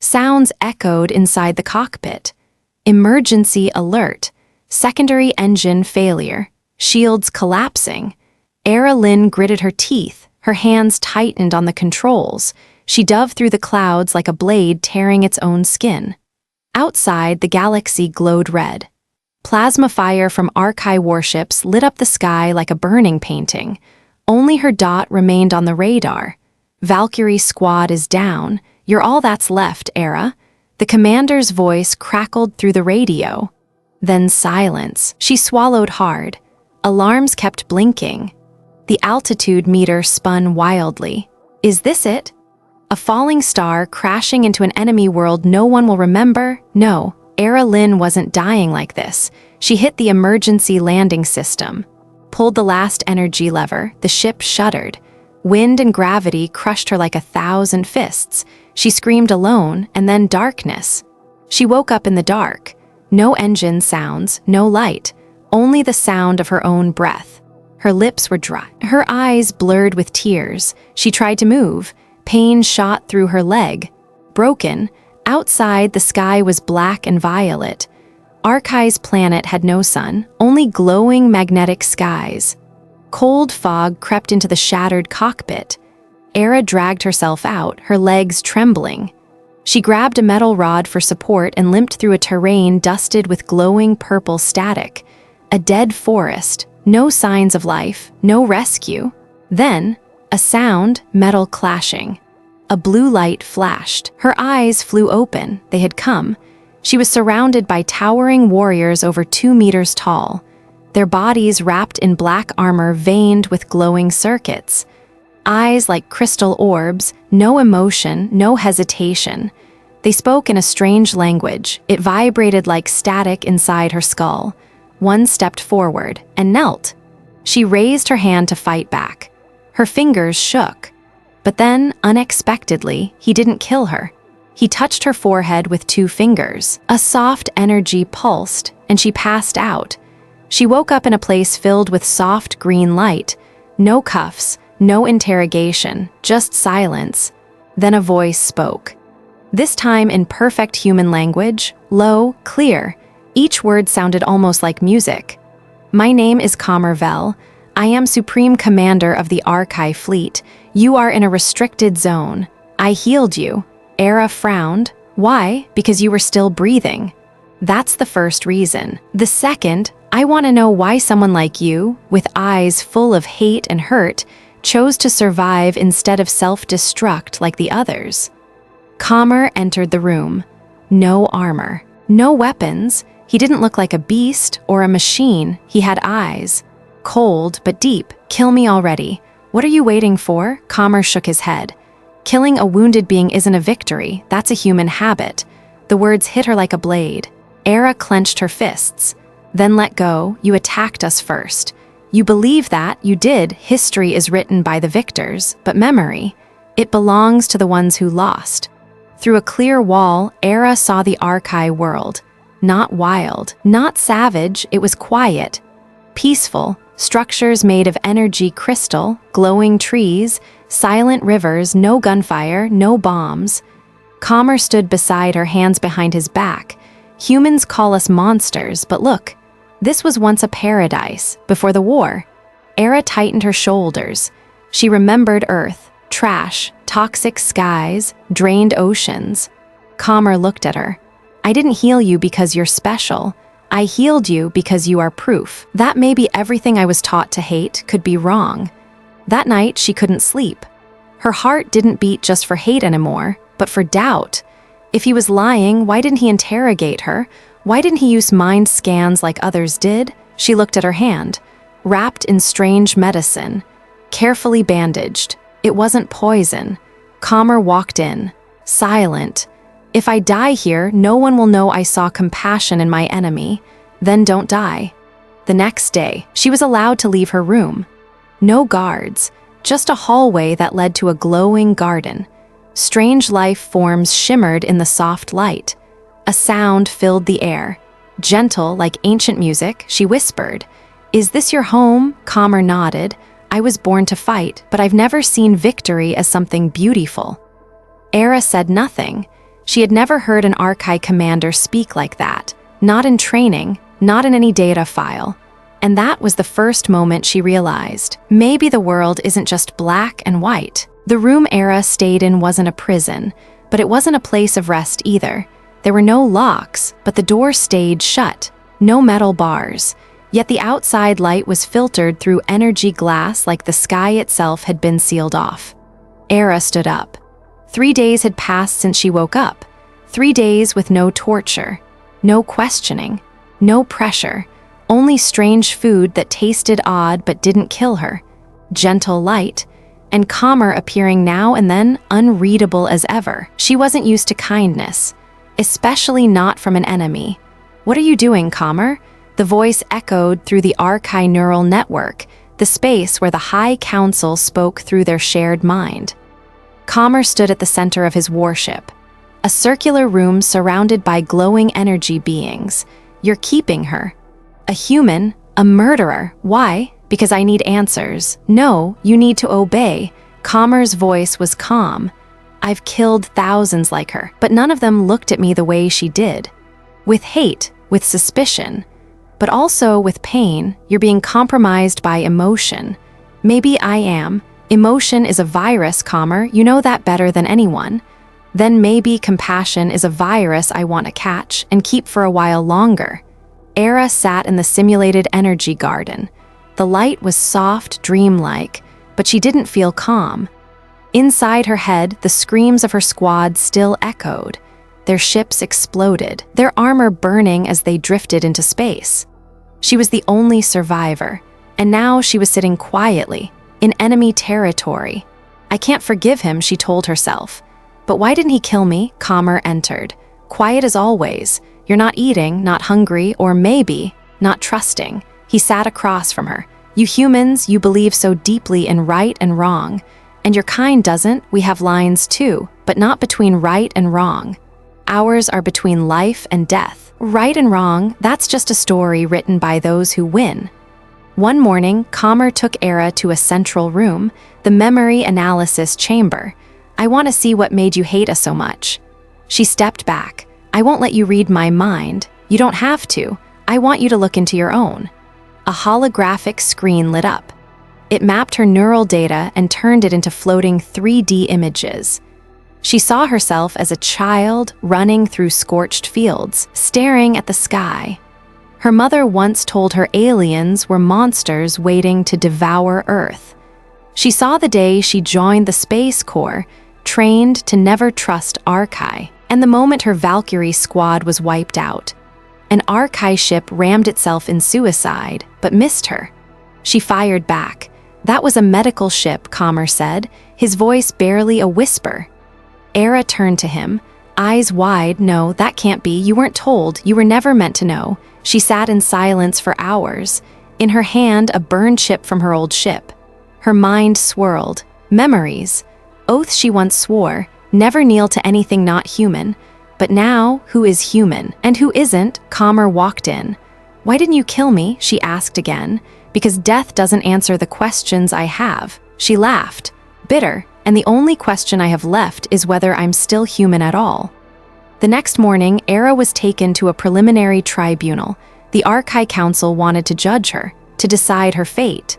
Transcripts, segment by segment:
Sounds echoed inside the cockpit. Emergency alert. Secondary engine failure. Shields collapsing. Aera Lin gritted her teeth. Her hands tightened on the controls. She dove through the clouds like a blade tearing its own skin. Outside, the galaxy glowed red. Plasma fire from Archive warships lit up the sky like a burning painting. Only her dot remained on the radar. Valkyrie squad is down. You're all that's left, Aera. The commander's voice crackled through the radio. Then silence. She swallowed hard. Alarms kept blinking. The altitude meter spun wildly. Is this it? A falling star crashing into an enemy world no one will remember? No, Aera Lin wasn't dying like this. She hit the emergency landing system. Pulled the last energy lever, the ship shuddered. Wind and gravity crushed her like 1,000 fists. She screamed alone, and then darkness. She woke up in the dark. No engine sounds, no light, only the sound of her own breath. Her lips were dry. Her eyes blurred with tears. She tried to move. Pain shot through her leg. Broken, outside the sky was black and violet. Archive's planet had no sun, only glowing magnetic skies. Cold fog crept into the shattered cockpit. Aera dragged herself out, her legs trembling. She grabbed a metal rod for support and limped through a terrain dusted with glowing purple static. A dead forest, no signs of life, no rescue. Then, a sound, metal clashing. A blue light flashed. Her eyes flew open. They had come. She was surrounded by towering warriors over 2 meters tall. Their bodies wrapped in black armor veined with glowing circuits. Eyes like crystal orbs, no emotion, no hesitation. They spoke in a strange language. It vibrated like static inside her skull. One stepped forward and knelt. She raised her hand to fight back. Her fingers shook. But then, unexpectedly, he didn't kill her. He touched her forehead with 2 fingers. A soft energy pulsed, and she passed out. She woke up in a place filled with soft green light. No cuffs, no interrogation, just silence. Then a voice spoke. This time in perfect human language, low, clear. Each word sounded almost like music. My name is Komar Vel. I am Supreme Commander of the Archive Fleet. You are in a restricted zone. I healed you. Aera frowned. Why? Because you were still breathing. That's the first reason. The second, I want to know why someone like you, with eyes full of hate and hurt, chose to survive instead of self-destruct like the others. Komar entered the room. No armor. No weapons. He didn't look like a beast or a machine. He had eyes. Cold but deep. Kill me already. What are you waiting for? Komar shook his head. Killing a wounded being isn't a victory. That's a human habit. The words hit her like a blade. Aera clenched her fists. Then let go. You attacked us first. You believe that, you did. History is written by the victors, but memory, it belongs to the ones who lost. Through a clear wall, Aera saw the Archive world. Not wild, not savage, it was quiet. Peaceful, structures made of energy crystal, glowing trees, silent rivers, no gunfire, no bombs. Komar stood beside her, hands behind his back. Humans call us monsters, but look, this was once a paradise, before the war. Aera tightened her shoulders. She remembered Earth, trash, toxic skies, drained oceans. Komar looked at her. I didn't heal you because you're special. I healed you because you are proof. That maybe everything I was taught to hate could be wrong. That night, she couldn't sleep. Her heart didn't beat just for hate anymore, but for doubt. If he was lying, why didn't he interrogate her? Why didn't he use mind scans like others did? She looked at her hand, wrapped in strange medicine, carefully bandaged. It wasn't poison. Komar walked in, silent. If I die here, no one will know I saw compassion in my enemy. Then don't die. The next day, she was allowed to leave her room. No guards, just a hallway that led to a glowing garden. Strange life forms shimmered in the soft light. A sound filled the air. Gentle, like ancient music, she whispered, "Is this your home?" Komar nodded. "I was born to fight, but I've never seen victory as something beautiful." Aera said nothing. She had never heard an Archai commander speak like that, not in training, not in any data file. And that was the first moment she realized, maybe the world isn't just black and white. The room Aera stayed in wasn't a prison, but it wasn't a place of rest either. There were no locks, but the door stayed shut, no metal bars. Yet the outside light was filtered through energy glass like the sky itself had been sealed off. Aera stood up. 3 days had passed since she woke up. 3 days with no torture, no questioning, no pressure, only strange food that tasted odd but didn't kill her, gentle light, and Komar appearing now and then unreadable as ever. She wasn't used to kindness, especially not from an enemy. "What are you doing, Komar?" The voice echoed through the Archai neural network, the space where the High Council spoke through their shared mind. Komar stood at the center of his warship, a circular room surrounded by glowing energy beings. "You're keeping her. A human, a murderer. Why? Because I need answers." "No, you need to obey." Komar's voice was calm. "I've killed thousands like her, but none of them looked at me the way she did. With hate, with suspicion, but also with pain. You're being compromised by emotion. Maybe I am. Emotion is a virus, Komar. You know that better than anyone. Then maybe compassion is a virus I want to catch and keep for a while longer." Aera sat in the simulated energy garden. The light was soft, dreamlike, but she didn't feel calm. Inside her head, the screams of her squad still echoed. Their ships exploded, their armor burning as they drifted into space. She was the only survivor, and now she was sitting quietly, in enemy territory. "I can't forgive him," she told herself. "But why didn't he kill me?" Komar entered, quiet as always. "You're not eating, not hungry, or maybe not trusting." He sat across from her. "You humans, you believe so deeply in right and wrong. And your kind doesn't. We have lines too, but not between right and wrong. Ours are between life and death. Right and wrong, that's just a story written by those who win." One morning, Komar took Aera to a central room, the memory analysis chamber. "I want to see what made you hate us so much." She stepped back. "I won't let you read my mind. You don't have to. I want you to look into your own." A holographic screen lit up. It mapped her neural data and turned it into floating 3D images. She saw herself as a child running through scorched fields, staring at the sky. Her mother once told her aliens were monsters waiting to devour Earth. She saw the day she joined the Space Corps, trained to never trust Archai, and the moment her Valkyrie squad was wiped out. An Archai ship rammed itself in suicide, but missed her. She fired back. "That was a medical ship," Komar said, his voice barely a whisper. Aera turned to him, eyes wide. "No, that can't be. You weren't told. You were never meant to know." She sat in silence for hours, in her hand a burned chip from her old ship. Her mind swirled. Memories. Oaths she once swore, never kneel to anything not human. But now, who is human? And who isn't? Komar walked in. "Why didn't you kill me?" she asked again. "Because death doesn't answer the questions I have." She laughed, bitter, "And the only question I have left is whether I'm still human at all." The next morning, Aera was taken to a preliminary tribunal. The Archai Council wanted to judge her, to decide her fate.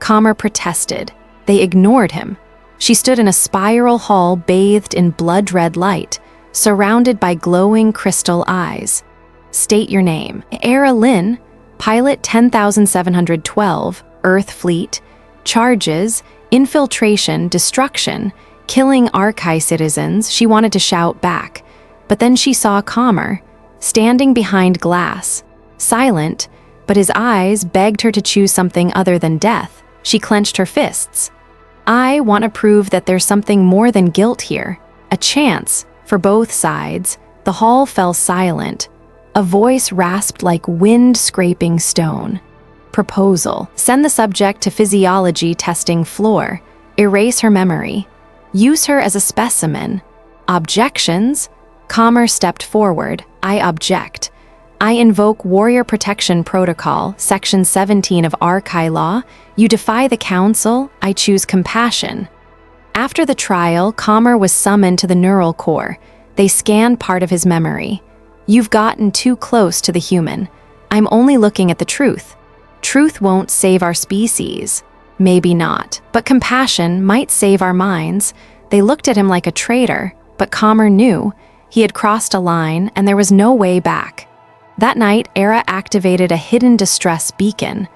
Komar protested. They ignored him. She stood in a spiral hall bathed in blood-red light, surrounded by glowing crystal eyes. "State your name." "Aera Lin, Pilot 10,712, Earth Fleet. Charges, infiltration, destruction, killing Archai citizens." She wanted to shout back, but then she saw Komar, standing behind glass, silent, but his eyes begged her to choose something other than death. She clenched her fists. "I want to prove that there's something more than guilt here. A chance, for both sides." The hall fell silent. A voice rasped like wind scraping stone. "Proposal. Send the subject to physiology testing floor. Erase her memory. Use her as a specimen." "Objections?" Komar stepped forward. "I object. I invoke Warrior Protection Protocol, Section 17 of Archai Law. You defy the Council. I choose compassion." After the trial, Komar was summoned to the Neural Core. They scanned part of his memory. You've gotten too close to the human. I'm only looking at the truth. Truth won't save our species. Maybe not. But compassion might save our minds. They looked at him like a traitor, but Komar knew. He had crossed a line, and there was no way back. That night, Aera activated a hidden distress beacon.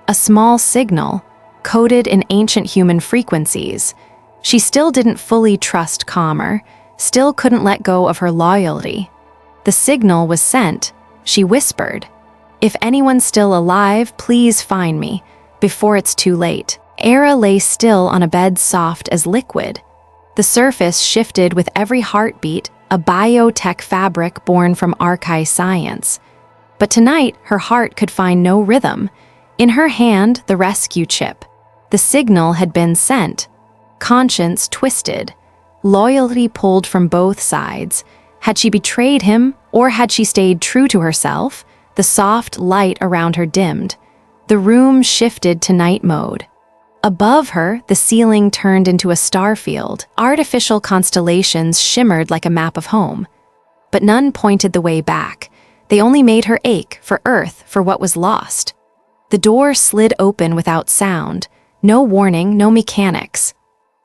A small signal, coded in ancient human frequencies. She still didn't fully trust Komar, still couldn't let go of her loyalty. The signal was sent. She whispered, "If anyone's still alive, please find me, before it's too late." Aera lay still on a bed soft as liquid. The surface shifted with every heartbeat, a biotech fabric born from archive science. But tonight, her heart could find no rhythm. In her hand, the rescue chip. The signal had been sent. Conscience twisted. Loyalty pulled from both sides. Had she betrayed him, or had she stayed true to herself? The soft light around her dimmed. The room shifted to night mode. Above her, the ceiling turned into a star field. Artificial constellations shimmered like a map of home. But none pointed the way back. They only made her ache for Earth, for what was lost. The door slid open without sound. No warning, no mechanics.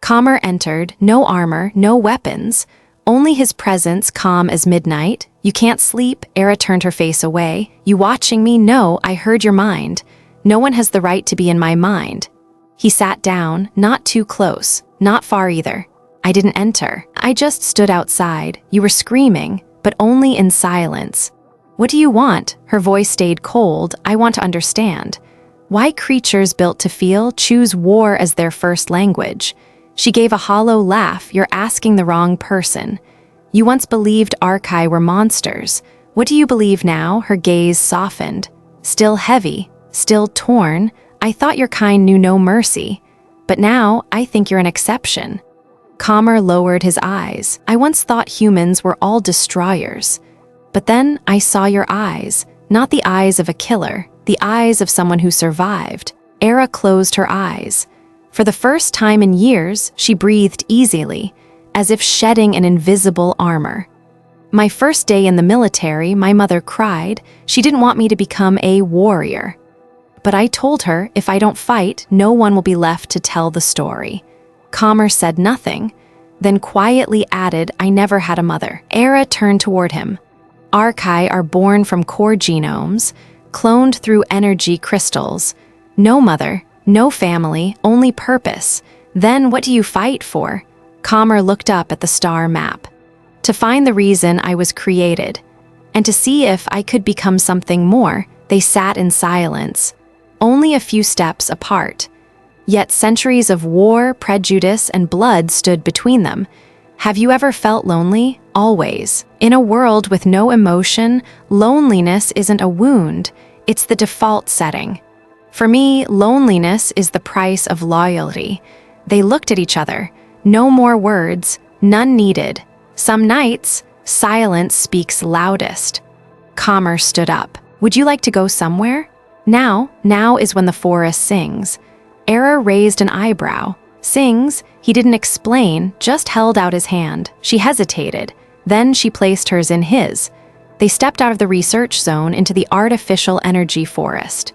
Komar entered, no armor, no weapons. Only his presence, calm as midnight. "You can't sleep?" Aera turned her face away. "You watching me? No, I heard your mind. No one has the right to be in my mind." He sat down, not too close, not far either. "I didn't enter. I just stood outside. You were screaming, but only in silence." "What do you want?" Her voice stayed cold. "I want to understand. Why creatures built to feel choose war as their first language?" She gave a hollow laugh. "You're asking the wrong person. You once believed Archai were monsters. What do you believe now?" Her gaze softened. "Still heavy, still torn. I thought your kind knew no mercy. But now, I think you're an exception." Komar lowered his eyes. "I once thought humans were all destroyers. But then I saw your eyes, not the eyes of a killer, the eyes of someone who survived." Aera closed her eyes. For the first time in years, she breathed easily, as if shedding an invisible armor. "My first day in the military, my mother cried. She didn't want me to become a warrior. But I told her, if I don't fight, no one will be left to tell the story." Komar said nothing, then quietly added, "I never had a mother." Aera turned toward him. "Archai are born from core genomes, cloned through energy crystals. No mother, no family, only purpose. Then what do you fight for?" Komar looked up at the star map. "To find the reason I was created, and to see if I could become something more." They sat in silence, only a few steps apart. Yet centuries of war, prejudice, and blood stood between them. "Have you ever felt lonely?" "Always. In a world with no emotion, loneliness isn't a wound, it's the default setting. For me, loneliness is the price of loyalty." They looked at each other. No more words, none needed. Some nights, silence speaks loudest. Komar stood up. "Would you like to go somewhere?" Now is when the forest sings." Aera raised an eyebrow. "Sings?" He didn't explain, just held out his hand. She hesitated. Then she placed hers in his. They stepped out of the research zone into the artificial energy forest.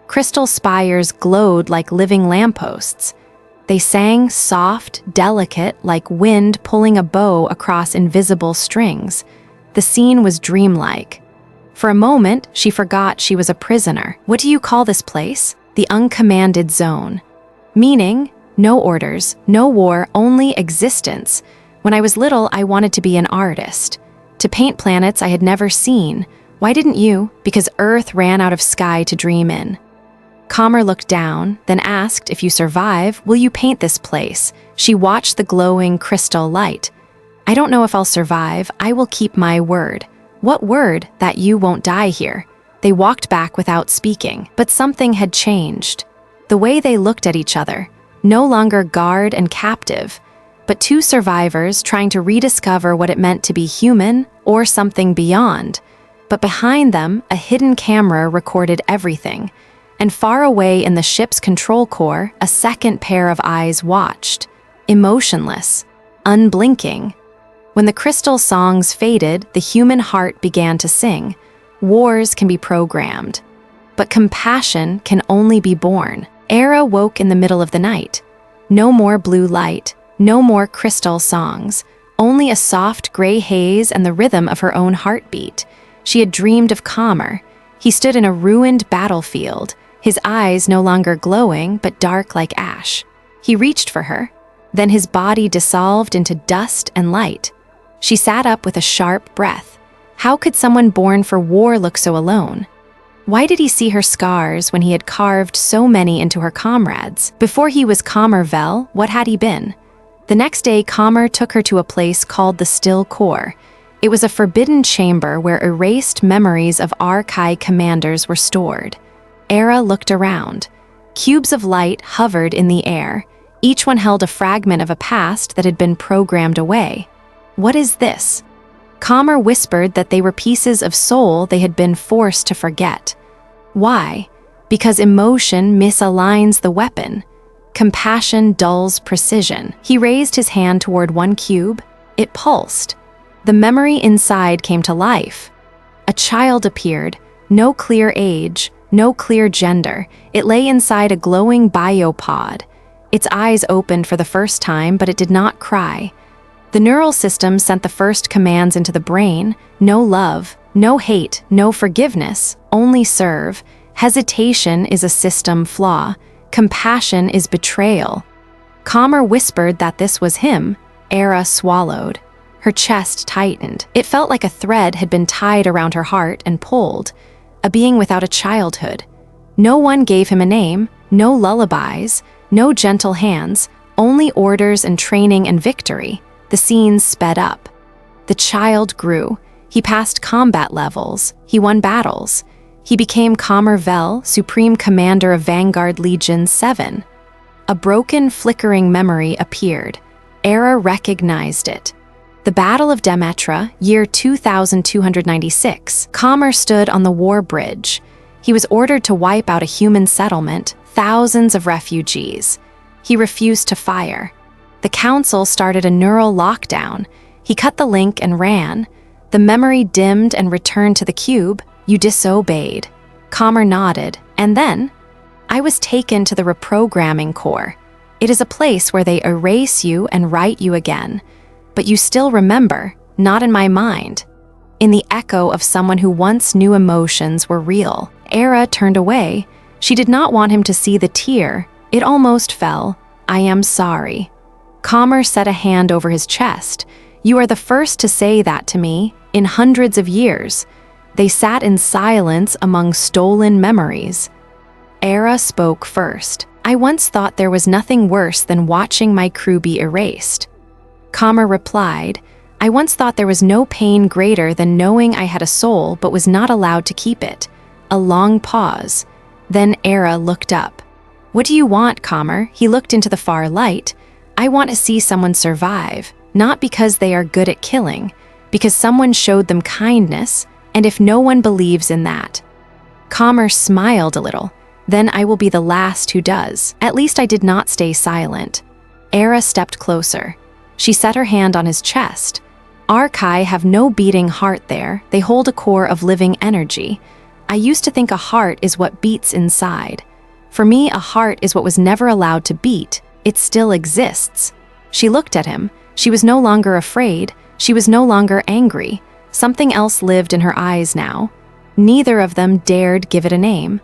Crystal spires glowed like living lampposts. They sang soft, delicate, like wind pulling a bow across invisible strings. The scene was dreamlike. For a moment, she forgot she was a prisoner. "What do you call this place?" "The uncommanded zone." Meaning, no orders, no war, only existence. "When I was little, I wanted to be an artist. To paint planets I had never seen. Why didn't you?" "Because Earth ran out of sky to dream in." Komar looked down, then asked, "If you survive, will you paint this place?" She watched the glowing crystal light. "I don't know if I'll survive. I will keep my word." "What word?" "That you won't die here." They walked back without speaking, but something had changed. The way they looked at each other, no longer guard and captive, but two survivors trying to rediscover what it meant to be human or something beyond. But behind them, a hidden camera recorded everything. And far away in the ship's control core, a second pair of eyes watched, emotionless, unblinking. When the crystal songs faded, the human heart began to sing. Wars can be programmed, but compassion can only be born. Aera woke in the middle of the night. No more blue light, no more crystal songs, only a soft gray haze and the rhythm of her own heartbeat. She had dreamed of Komar. He stood in a ruined battlefield, his eyes no longer glowing but dark like ash. He reached for her. Then his body dissolved into dust and light. She sat up with a sharp breath. How could someone born for war look so alone? Why did he see her scars when he had carved so many into her comrades? Before he was Komar Vel, what had he been? The next day, Komar took her to a place called the Still Core. It was a forbidden chamber where erased memories of Arkai commanders were stored. Aera looked around. Cubes of light hovered in the air. Each one held a fragment of a past that had been programmed away. What is this? Komar whispered that they were pieces of soul they had been forced to forget. Why? Because emotion misaligns the weapon. Compassion dulls precision. He raised his hand toward one cube. It pulsed. The memory inside came to life. A child appeared, no clear age, no clear gender. It lay inside a glowing biopod. Its eyes opened for the first time, but it did not cry. The neural system sent the first commands into the brain. No love, no hate, no forgiveness, only serve. Hesitation is a system flaw. Compassion is betrayal. Komar whispered that this was him. Aera swallowed. Her chest tightened. It felt like a thread had been tied around her heart and pulled. A being without a childhood. No one gave him a name, no lullabies, no gentle hands, only orders and training and victory. The scenes sped up. The child grew. He passed combat levels. He won battles. He became Komar Vel, Supreme Commander of Vanguard Legion 7. A broken, flickering memory appeared. Aera recognized it. The Battle of Demetra, year 2296. Komar stood on the war bridge. He was ordered to wipe out a human settlement, thousands of refugees. He refused to fire. The council started a neural lockdown. He cut the link and ran. The memory dimmed and returned to the cube. You disobeyed. Komar nodded. And then, I was taken to the reprogramming core. It is a place where they erase you and write you again. But you still remember, not in my mind. In the echo of someone who once knew emotions were real. Aera turned away. She did not want him to see the tear. It almost fell. I am sorry. Komar set a hand over his chest. You are the first to say that to me, in hundreds of years. They sat in silence among stolen memories. Aera spoke first. I once thought there was nothing worse than watching my crew be erased. Komar replied, I once thought there was no pain greater than knowing I had a soul but was not allowed to keep it. A long pause. Then Aera looked up. What do you want, Komar? He looked into the far light. I want to see someone survive, not because they are good at killing, because someone showed them kindness, and if no one believes in that. Komar smiled a little. Then I will be the last who does. At least I did not stay silent. Aera stepped closer. She set her hand on his chest. Arkai have no beating heart there. They hold a core of living energy. I used to think a heart is what beats inside. For me, a heart is what was never allowed to beat. It still exists. She looked at him. She was no longer afraid. She was no longer angry. Something else lived in her eyes now. Neither of them dared give it a name.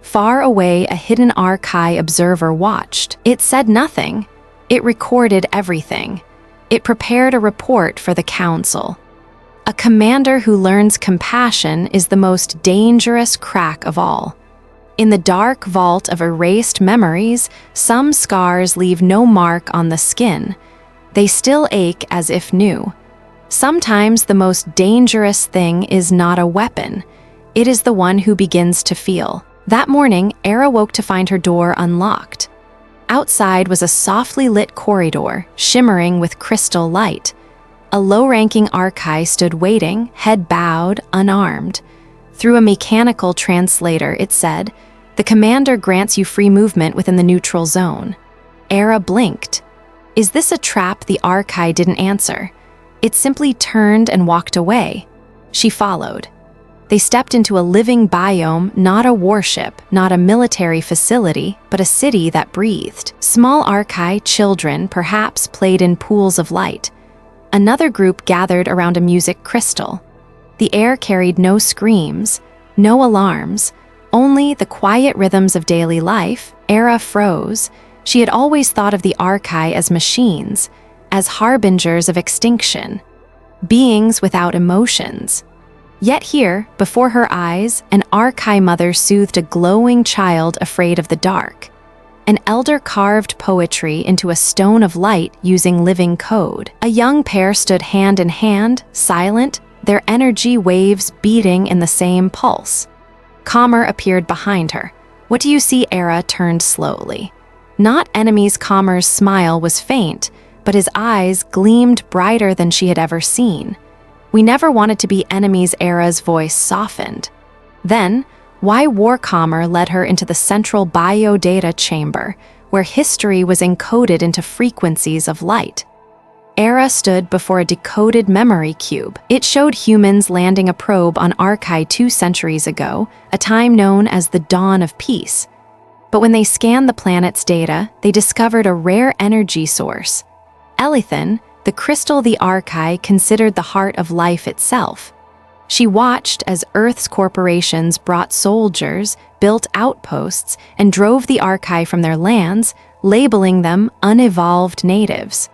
Far away, a hidden Arkai observer watched. It said nothing. It recorded everything. It prepared a report for the council. A commander who learns compassion is the most dangerous crack of all. In the dark vault of erased memories, some scars leave no mark on the skin. They still ache as if new. Sometimes the most dangerous thing is not a weapon. It is the one who begins to feel. That morning, Aera woke to find her door unlocked. Outside was a softly lit corridor, shimmering with crystal light. A low-ranking Arkai stood waiting, head bowed, unarmed. Through a mechanical translator, it said, "The commander grants you free movement within the neutral zone." Aera blinked. Is this a trap? The Arkai didn't answer. It simply turned and walked away. She followed. They stepped into a living biome, not a warship, not a military facility, but a city that breathed. Small Archai children perhaps played in pools of light. Another group gathered around a music crystal. The air carried no screams, no alarms, only the quiet rhythms of daily life. Aera froze. She had always thought of the Archai as machines, as harbingers of extinction, beings without emotions. Yet here, before her eyes, an Archai mother soothed a glowing child afraid of the dark. An elder carved poetry into a stone of light using living code. A young pair stood hand in hand, silent, their energy waves beating in the same pulse. Komar appeared behind her. "What do you see?" Aera turned slowly. Not enemies. Komar's smile was faint, but his eyes gleamed brighter than she had ever seen. "We never wanted to be enemies." Aera's voice softened. Then, why war? Komar led her into the central biodata chamber, where history was encoded into frequencies of light. Aera stood before a decoded memory cube. It showed humans landing a probe on Archai 2 centuries ago, a time known as the Dawn of Peace. But when they scanned the planet's data, they discovered a rare energy source. Elithin, the crystal the Archai considered the heart of life itself. She watched as Earth's corporations brought soldiers, built outposts, and drove the Archai from their lands, labeling them unevolved natives.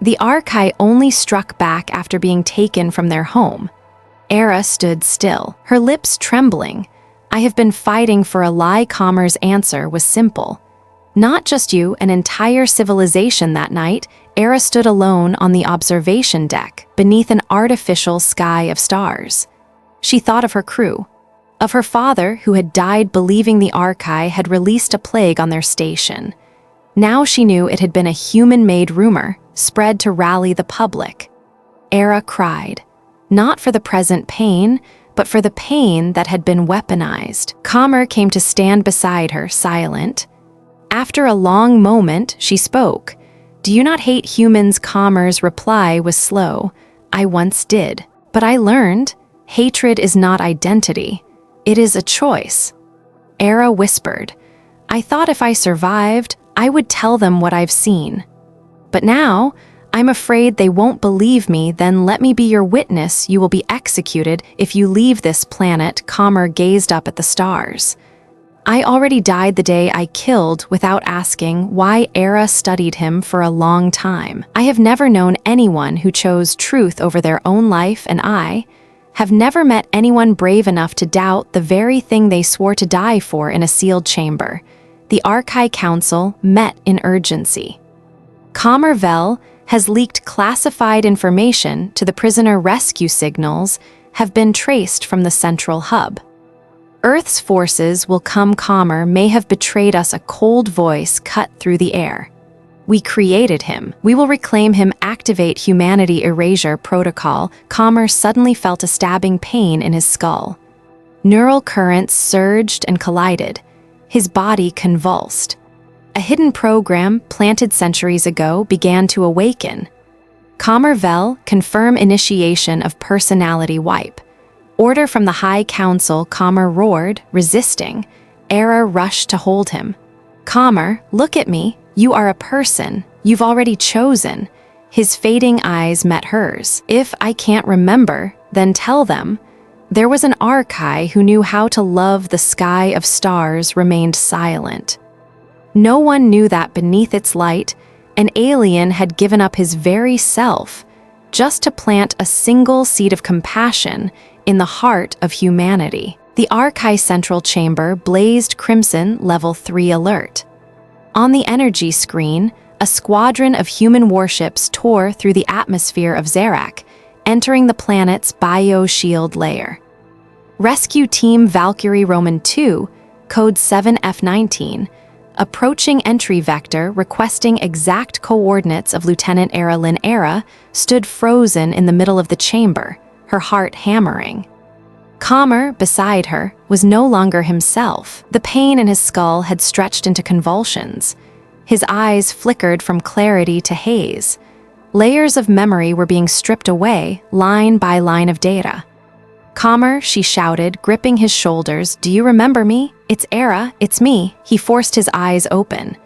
The Archai only struck back after being taken from their home. Aera stood still, her lips trembling. "I have been fighting for a lie." Komar's answer was simple. "Not just you, an entire civilization." That night, Aera stood alone on the observation deck, beneath an artificial sky of stars. She thought of her crew, of her father who had died believing the Archai had released a plague on their station. Now she knew it had been a human-made rumor, spread to rally the public. Aera cried, not for the present pain, but for the pain that had been weaponized. Komar came to stand beside her, silent. After a long moment, she spoke. "Do you not hate humans?" Komar's reply was slow. "I once did, but I learned hatred is not identity. It is a choice." Aera whispered, "I thought if I survived, I would tell them what I've seen. But now, I'm afraid they won't believe me. Then let me be your witness. You will be executed if you leave this planet." Komar gazed up at the stars. "I already died the day I killed." Without asking why, Aera studied him for a long time. "I have never known anyone who chose truth over their own life, and I have never met anyone brave enough to doubt the very thing they swore to die for." In a sealed chamber, the Archai Council met in urgency. Komar Vel has leaked classified information to the prisoner. Rescue signals have been traced from the central hub. "Earth's forces will come." Komar may have betrayed us. A cold voice cut through the air. "We created him. We will reclaim him." Activate humanity erasure protocol. Komar suddenly felt a stabbing pain in his skull. Neural currents surged and collided. His body convulsed. A hidden program, planted centuries ago, began to awaken. Komar Vel, confirm initiation of personality wipe. Order from the High Council. Komar roared, resisting. Aera rushed to hold him. "Komar, look at me. You are a person. You've already chosen." His fading eyes met hers. "If I can't remember, then tell them." There was an Archai who knew how to love. The sky of stars remained silent. No one knew that beneath its light, an alien had given up his very self, just to plant a single seed of compassion in the heart of humanity. The Archai Central Chamber blazed crimson, level 3 alert. On the energy screen, a squadron of human warships tore through the atmosphere of Zarak, entering the planet's bioshield layer. Rescue Team Valkyrie Roman 2, code 7F19, approaching entry vector requesting exact coordinates of Lieutenant Aera Lin. Aera stood frozen in the middle of the chamber, her heart hammering. Komar, beside her, was no longer himself. The pain in his skull had stretched into convulsions. His eyes flickered from clarity to haze. Layers of memory were being stripped away, line by line of data. "Komar," she shouted, gripping his shoulders, "do you remember me? It's Aera, it's me." He forced his eyes open.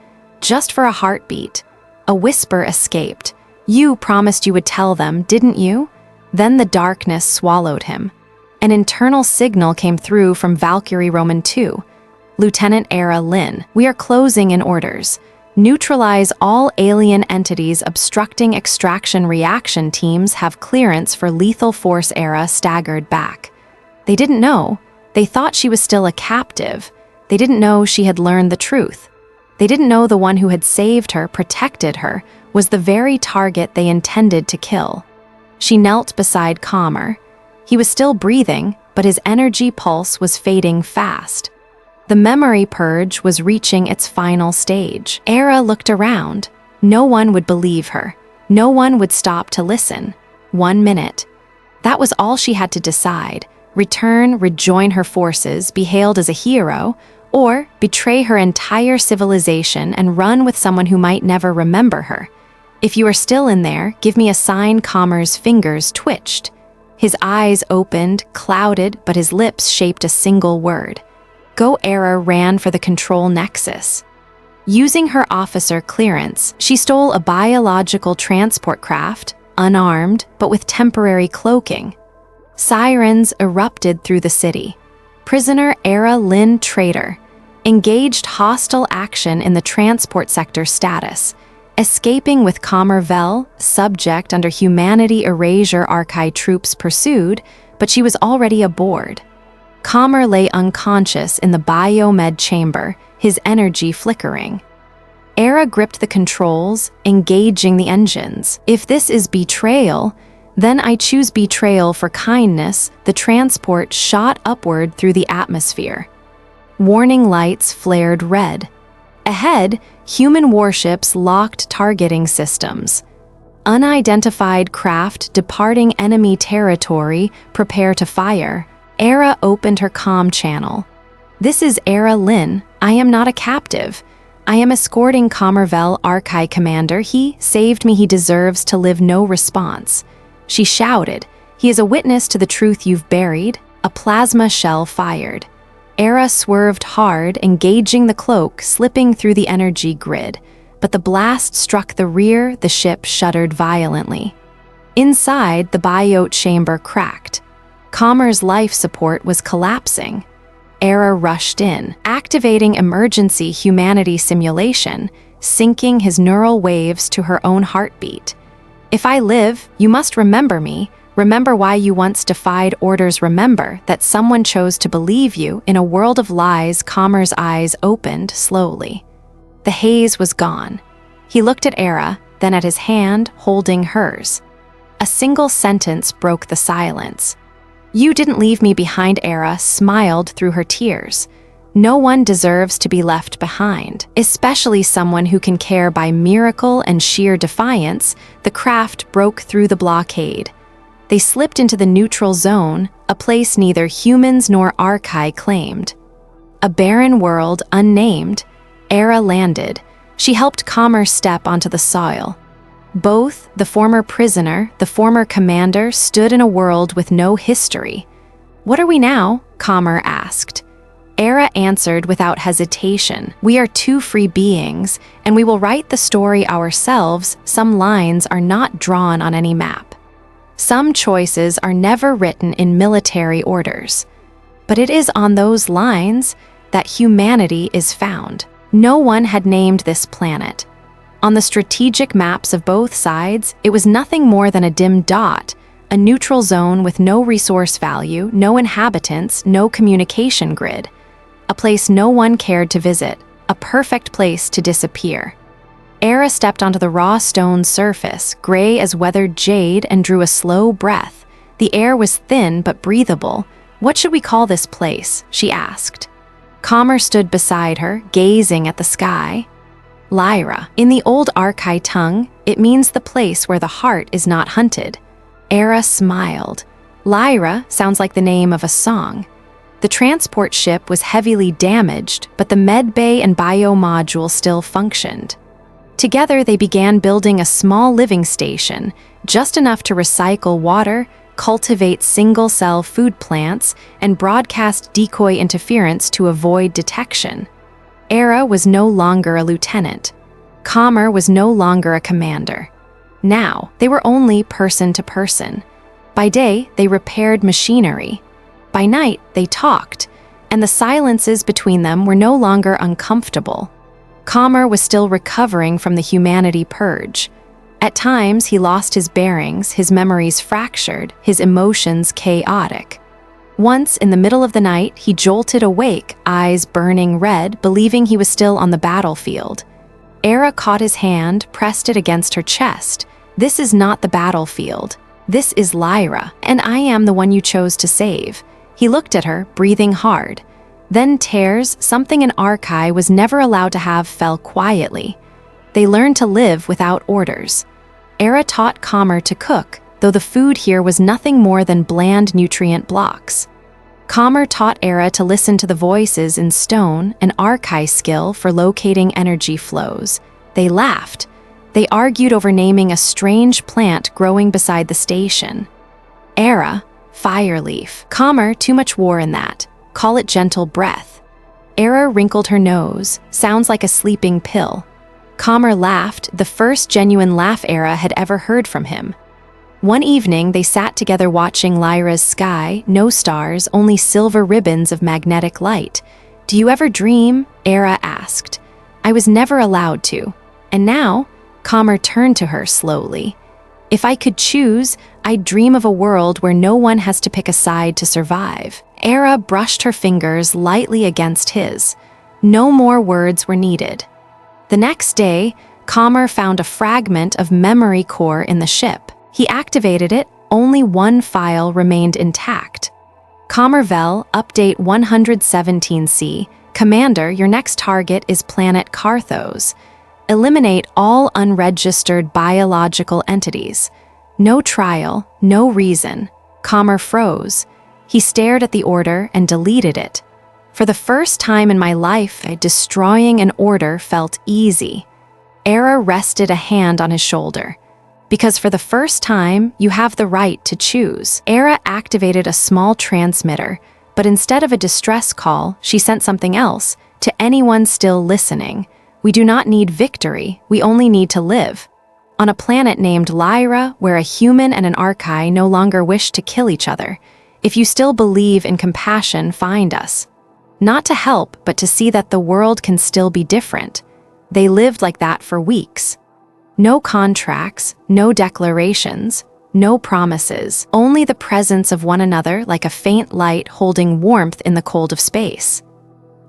Just for a heartbeat. A whisper escaped. "You promised you would tell them, didn't you?" Then the darkness swallowed him. An internal signal came through from Valkyrie Roman 2. "Lieutenant Aera Lin, we are closing in orders. Neutralize all alien entities obstructing extraction. Reaction teams have clearance for lethal force." Aera staggered back. They didn't know. They thought she was still a captive. They didn't know she had learned the truth. They didn't know the one who had saved her, protected her, was the very target they intended to kill. She knelt beside Komar. He was still breathing, but his energy pulse was fading fast. The memory purge was reaching its final stage. Aera looked around. No one would believe her. No one would stop to listen. 1 minute. That was all she had to decide. Return, rejoin her forces, be hailed as a hero, or betray her entire civilization and run with someone who might never remember her. "If you are still in there, give me a sign." Komar's fingers twitched. His eyes opened, clouded, but his lips shaped a single word. Go. Aera ran for the control nexus. Using her officer clearance, she stole a biological transport craft, unarmed, but with temporary cloaking. Sirens erupted through the city. Prisoner Aera Lin, traitor. Engaged hostile action in the transport sector. Status. Escaping with Komar Vel, subject under humanity erasure. Archive troops pursued, but she was already aboard. Komar lay unconscious in the biomed chamber, his energy flickering. Aera gripped the controls, engaging the engines. "If this is betrayal, then I choose betrayal for kindness." The transport shot upward through the atmosphere. Warning lights flared red. Ahead, human warships locked targeting systems. Unidentified craft departing enemy territory, prepare to fire. Aera opened her comm channel. "This is Aera Lin. I am not a captive. I am escorting Komar Vel, Archive Commander. He saved me. He deserves to live." No response. She shouted, "He is a witness to the truth you've buried." A plasma shell fired. Aera swerved hard, engaging the cloak, slipping through the energy grid. But the blast struck the rear. The ship shuddered violently. Inside, the bio chamber cracked. Komar's life support was collapsing. Aera rushed in, activating emergency humanity simulation, syncing his neural waves to her own heartbeat. "If I live, you must remember me. Remember why you once defied orders. Remember that someone chose to believe you in a world of lies." Komar's eyes opened slowly. The haze was gone. He looked at Aera, then at his hand holding hers. A single sentence broke the silence. "You didn't leave me behind." Aera smiled through her tears. "No one deserves to be left behind, especially someone who can care." By miracle and sheer defiance, the craft broke through the blockade. They slipped into the neutral zone, a place neither humans nor Archive claimed. A barren world, unnamed. Aera landed. She helped Komar step onto the soil. Both, the former prisoner, the former commander, stood in a world with no history. "What are we now?" Komar asked. Aera answered without hesitation. "We are two free beings, and we will write the story ourselves. Some lines are not drawn on any map. Some choices are never written in military orders. But it is on those lines that humanity is found." No one had named this planet. On the strategic maps of both sides, it was nothing more than a dim dot, a neutral zone with no resource value, no inhabitants, no communication grid. A place no one cared to visit, a perfect place to disappear. Aera stepped onto the raw stone surface, gray as weathered jade, and drew a slow breath. The air was thin but breathable. "What should we call this place?" she asked. Komar stood beside her, gazing at the sky. "Lyra. In the old Archive tongue, it means the place where the heart is not hunted." Aera smiled. Lyra sounds like the name of a song. The transport ship was heavily damaged, but the med bay and bio module still functioned. Together, they began building a small living station, just enough to recycle water, cultivate single-cell food plants, and broadcast decoy interference to avoid detection. Aera was no longer a lieutenant. Komar was no longer a commander. Now, they were only person to person. By day, they repaired machinery. By night, they talked, and the silences between them were no longer uncomfortable. Komar was still recovering from the humanity purge. At times, he lost his bearings, his memories fractured, his emotions chaotic. Once, in the middle of the night, he jolted awake, eyes burning red, believing he was still on the battlefield. Aera caught his hand, pressed it against her chest. "This is not the battlefield. This is Lyra, and I am the one you chose to save." He looked at her, breathing hard. Then tears, something an Archai was never allowed to have, fell quietly. They learned to live without orders. Aera taught Komar to cook, though the food here was nothing more than bland nutrient blocks. Komar taught Aera to listen to the voices in stone, an Archai skill for locating energy flows. They laughed. They argued over naming a strange plant growing beside the station. Aera, fire leaf. Komar, too much war in that. Call it gentle breath. Aera wrinkled her nose. Sounds like a sleeping pill. Komar laughed, the first genuine laugh Aera had ever heard from him. One evening, they sat together watching Lyra's sky, no stars, only silver ribbons of magnetic light. "Do you ever dream?" Aera asked. "I was never allowed to. And now?" Komar turned to her slowly. "If I could choose, I'd dream of a world where no one has to pick a side to survive." Aera brushed her fingers lightly against his. No more words were needed. The next day, Komar found a fragment of memory core in the ship. He activated it, only one file remained intact. Komar Vel, Update 117C, Commander, your next target is planet Carthos. Eliminate all unregistered biological entities. No trial, no reason. Komar froze. He stared at the order and deleted it. For the first time in my life, destroying an order felt easy. Aera rested a hand on his shoulder. "Because for the first time, you have the right to choose." Aera activated a small transmitter, but instead of a distress call, she sent something else, to anyone still listening. "We do not need victory, we only need to live." On a planet named Lyra, where a human and an Archai no longer wish to kill each other, if you still believe in compassion, find us. Not to help, but to see that the world can still be different. They lived like that for weeks. No contracts, no declarations, no promises, only the presence of one another like a faint light holding warmth in the cold of space.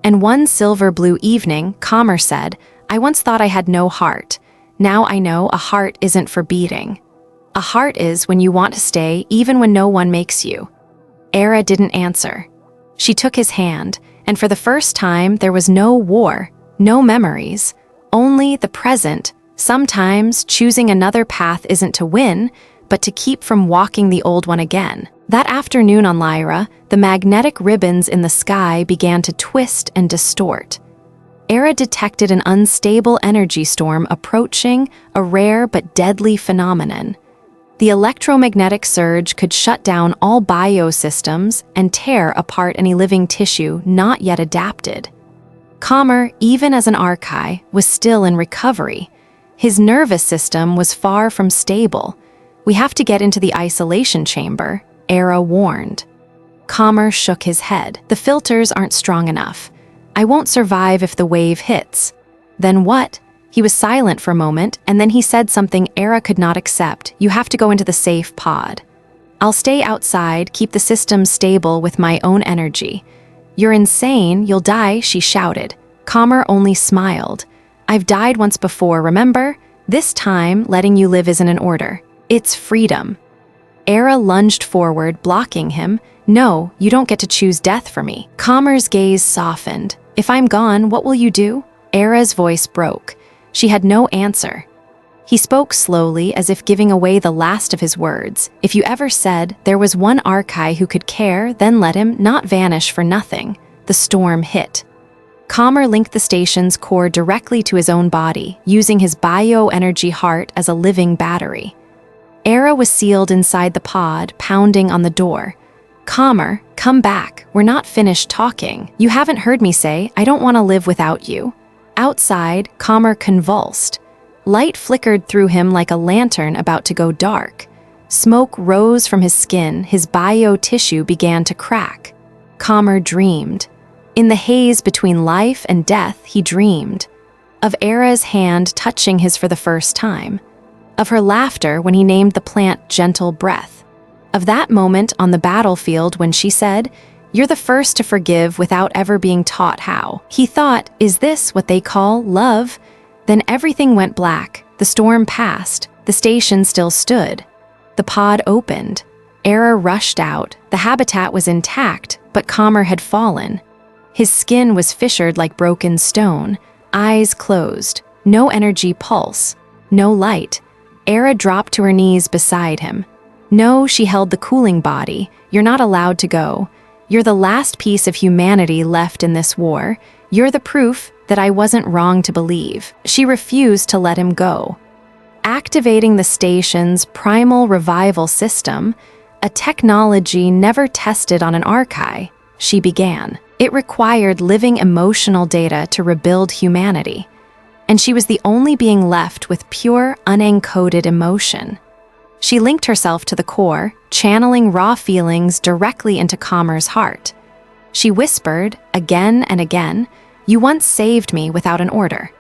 And one silver-blue evening, Komar said, "I once thought I had no heart. Now I know a heart isn't for beating. A heart is when you want to stay even when no one makes you." Aera didn't answer. She took his hand, and for the first time there was no war, no memories, only the present. Sometimes choosing another path isn't to win, but to keep from walking the old one again. That afternoon on Lyra, the magnetic ribbons in the sky began to twist and distort. Aera detected an unstable energy storm approaching, a rare but deadly phenomenon. The electromagnetic surge could shut down all biosystems and tear apart any living tissue not yet adapted. Komar, even as an Archai, was still in recovery. His nervous system was far from stable. "We have to get into the isolation chamber," Aera warned. Komar shook his head. "The filters aren't strong enough. I won't survive if the wave hits." "Then what?" He was silent for a moment, and then he said something Aera could not accept. "You have to go into the safe pod." "I'll stay outside, keep the system stable with my own energy." "You're insane, you'll die," she shouted. Komar only smiled. "I've died once before, remember? This time, letting you live isn't an order. It's freedom." Aera lunged forward, blocking him. "No, you don't get to choose death for me." Komar's gaze softened. "If I'm gone, what will you do?" Aera's voice broke. She had no answer. He spoke slowly, as if giving away the last of his words. "If you ever said there was one Archai who could care, then let him not vanish for nothing." The storm hit. Komar linked the station's core directly to his own body, using his bioenergy heart as a living battery. Aera was sealed inside the pod, pounding on the door. "Komar, come back. We're not finished talking. You haven't heard me say, I don't want to live without you." Outside, Komar convulsed. Light flickered through him like a lantern about to go dark. Smoke rose from his skin, his bio-tissue began to crack. Komar dreamed. In the haze between life and death, he dreamed. Of Aera's hand touching his for the first time. Of her laughter when he named the plant Gentle Breath. Of that moment on the battlefield when she said, "You're the first to forgive without ever being taught how." He thought, is this what they call love? Then everything went black, the storm passed, the station still stood. The pod opened. Aera rushed out, the habitat was intact, but Komar had fallen. His skin was fissured like broken stone, eyes closed, no energy pulse, no light. Aera dropped to her knees beside him. "No," she held the cooling body, "you're not allowed to go. You're the last piece of humanity left in this war. You're the proof that I wasn't wrong to believe." She refused to let him go. Activating the station's primal revival system, a technology never tested on an archive, she began. It required living emotional data to rebuild humanity, and she was the only being left with pure, unencoded emotion. She linked herself to the core, channeling raw feelings directly into Komar's heart. She whispered, again and again, "You once saved me without an order.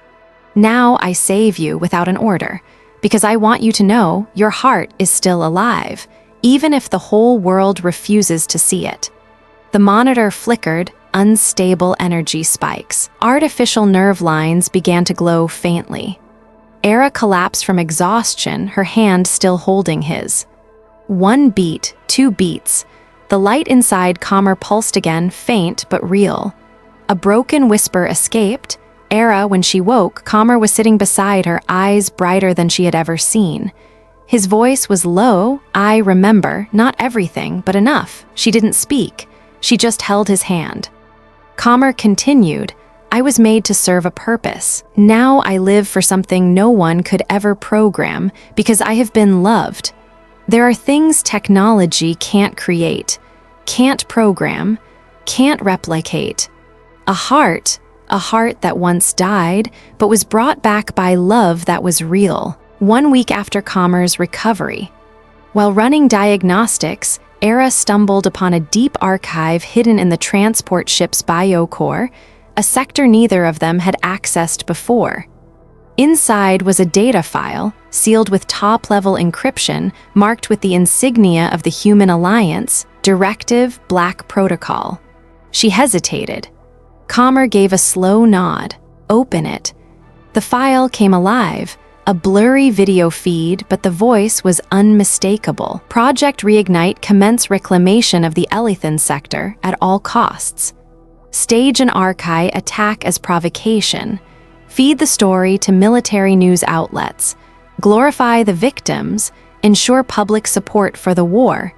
Now I save you without an order, because I want you to know your heart is still alive, even if the whole world refuses to see it." The monitor flickered, unstable energy spikes. Artificial nerve lines began to glow faintly. Aera collapsed from exhaustion, her hand still holding his. 1 beat, 2 beats. The light inside Komar pulsed again, faint but real. A broken whisper escaped. Aera, when she woke, Komar was sitting beside her, eyes brighter than she had ever seen. His voice was low. "I remember, not everything, but enough." She didn't speak. She just held his hand. Komar continued, "I was made to serve a purpose. Now I live for something no one could ever program, because I have been loved. There are things technology can't create, can't program, can't replicate. A heart that once died, but was brought back by love that was real." 1 week after Komar's recovery. While running diagnostics, Aera stumbled upon a deep archive hidden in the transport ship's biocore, a sector neither of them had accessed before. Inside was a data file, sealed with top-level encryption, marked with the insignia of the Human Alliance, Directive Black Protocol. She hesitated. Komar gave a slow nod. "Open it." The file came alive, a blurry video feed, but the voice was unmistakable. Project Reignite commence reclamation of the Elithan sector at all costs. Stage an archive attack as provocation. Feed the story to military news outlets. Glorify the victims. Ensure public support for the war.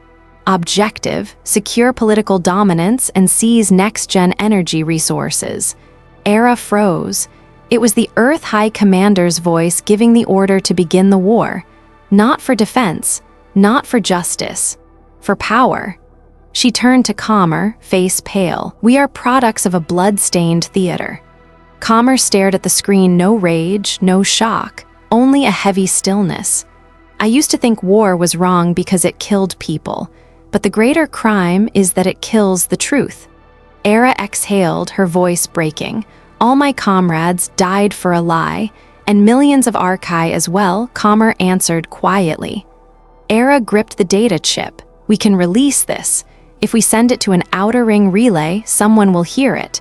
Objective, secure political dominance and seize next-gen energy resources. Aera froze. It was the Earth High Commander's voice giving the order to begin the war. Not for defense, not for justice, for power. She turned to Komar, face pale. "We are products of a blood-stained theater." Komar stared at the screen, no rage, no shock, only a heavy stillness. "I used to think war was wrong because it killed people, but the greater crime is that it kills the truth." Aera exhaled, her voice breaking. "All my comrades died for a lie, and millions of Archai as well," Komar answered quietly. Aera gripped the data chip. "We can release this. If we send it to an outer ring relay, someone will hear it."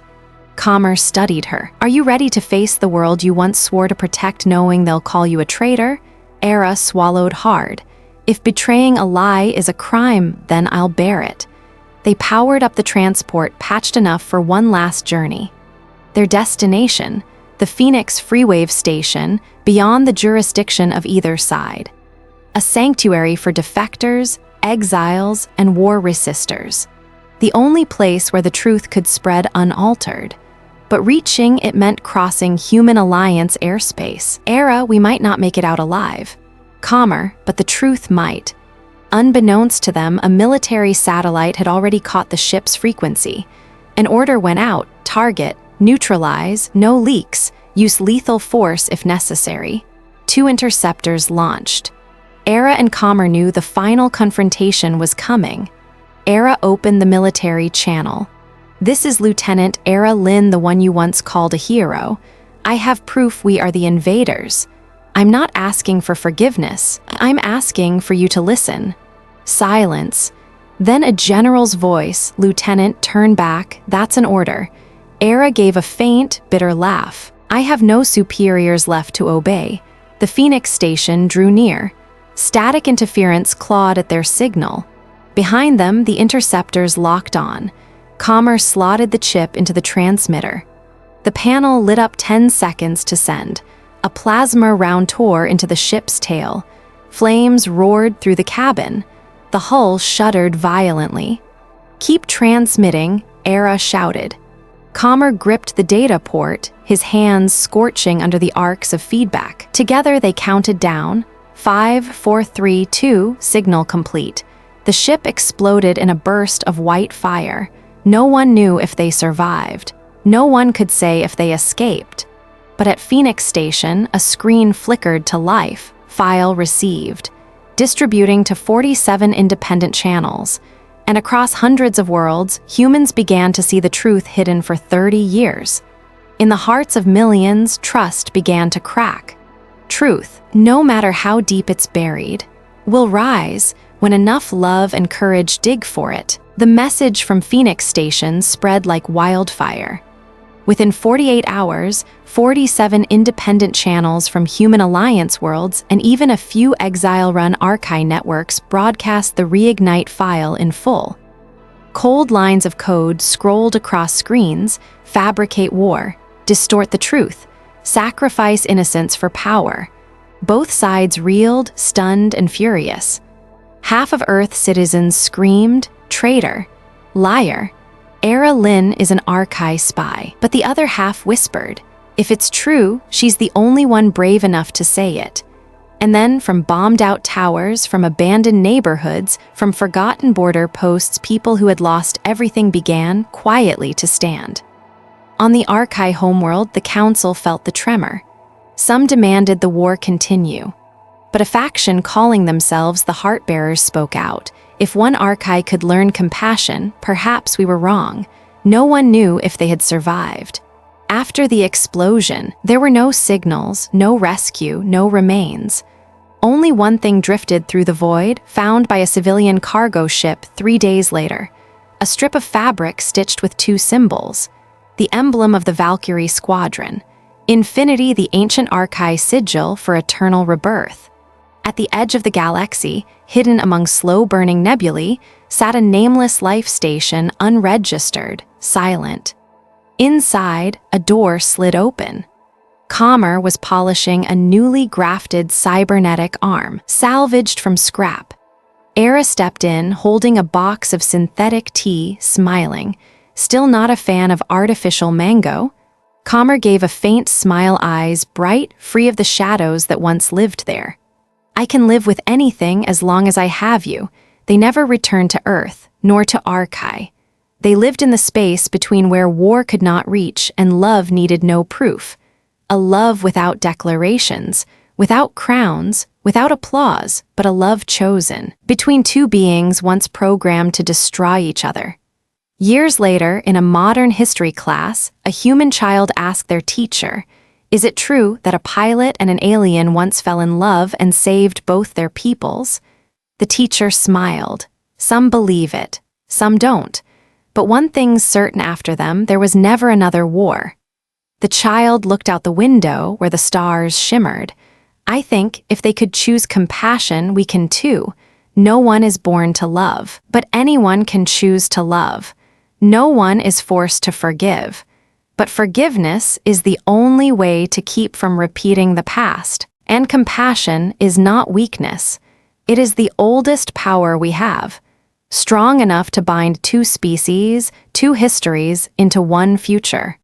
Komar studied her. "Are you ready to face the world you once swore to protect, knowing they'll call you a traitor?" Aera swallowed hard. "If betraying a lie is a crime, then I'll bear it." They powered up the transport, patched enough for one last journey. Their destination, the Phoenix Freewave Station, beyond the jurisdiction of either side. A sanctuary for defectors, exiles, and war resistors. The only place where the truth could spread unaltered. But reaching, it meant crossing human alliance airspace. Aera, we might not make it out alive. Komar, but the truth might. Unbeknownst to them, a military satellite had already caught the ship's frequency. An order went out: target, neutralize, no leaks, use lethal force if necessary. 2 interceptors launched. Aera and Komar knew the final confrontation was coming. Aera opened the military channel. "This is Lieutenant Aera Lin, the one you once called a hero. I have proof we are the invaders. I'm not asking for forgiveness. I'm asking for you to listen." Silence. Then a general's voice: "Lieutenant, turn back. That's an order." Aera gave a faint, bitter laugh. "I have no superiors left to obey." The Phoenix station drew near. Static interference clawed at their signal. Behind them, the interceptors locked on. Komar slotted the chip into the transmitter. The panel lit up 10 seconds to send. A plasma round tore into the ship's tail. Flames roared through the cabin. The hull shuddered violently. "Keep transmitting," Aera shouted. Komar gripped the data port, his hands scorching under the arcs of feedback. Together they counted down. 5, 4, 3, 2, signal complete. The ship exploded in a burst of white fire. No one knew if they survived. No one could say if they escaped. But at Phoenix Station, a screen flickered to life. File received. Distributing to 47 independent channels. And across hundreds of worlds, humans began to see the truth hidden for 30 years. In the hearts of millions, trust began to crack. Truth, no matter how deep it's buried, will rise when enough love and courage dig for it. The message from Phoenix Station spread like wildfire. Within 48 hours, 47 independent channels from Human Alliance worlds and even a few exile-run archive networks broadcast the Reignite file in full. Cold lines of code scrolled across screens: fabricate war, distort the truth, sacrifice innocence for power. Both sides reeled, stunned, and furious. Half of Earth's citizens screamed, "Traitor! Liar! Aera Lin is an archive spy." But the other half whispered, "If it's true, she's the only one brave enough to say it." And then from bombed-out towers, from abandoned neighborhoods, from forgotten border posts, people who had lost everything began, quietly, to stand. On the archive homeworld, the council felt the tremor. Some demanded the war continue. But a faction calling themselves the Heartbearers spoke out. If one archive could learn compassion, perhaps we were wrong. No one knew if they had survived. After the explosion, there were no signals, no rescue, no remains. Only one thing drifted through the void, found by a civilian cargo ship 3 days later. A strip of fabric stitched with 2 symbols. The emblem of the Valkyrie Squadron. Infinity, the ancient archive sigil for eternal rebirth. At the edge of the galaxy, hidden among slow-burning nebulae, sat a nameless life station, unregistered, silent. Inside, a door slid open. Komar was polishing a newly grafted cybernetic arm, salvaged from scrap. Aera stepped in, holding a box of synthetic tea, smiling. Still not a fan of artificial mango? Komar gave a faint smile, eyes bright, free of the shadows that once lived there. "I can live with anything as long as I have you." They never returned to Earth, nor to Arkai. They lived in the space between where war could not reach and love needed no proof. A love without declarations, without crowns, without applause, but a love chosen, between 2 beings once programmed to destroy each other. Years later, in a modern history class, a human child asked their teacher, "Is it true that a pilot and an alien once fell in love and saved both their peoples?" The teacher smiled. Some believe it, some don't. But one thing's certain: after them, there was never another war. The child looked out the window where the stars shimmered. "I think if they could choose compassion, we can too. No one is born to love, but anyone can choose to love. No one is forced to forgive. But forgiveness is the only way to keep from repeating the past. And compassion is not weakness. It is the oldest power we have, strong enough to bind 2 species, 2 histories into one future."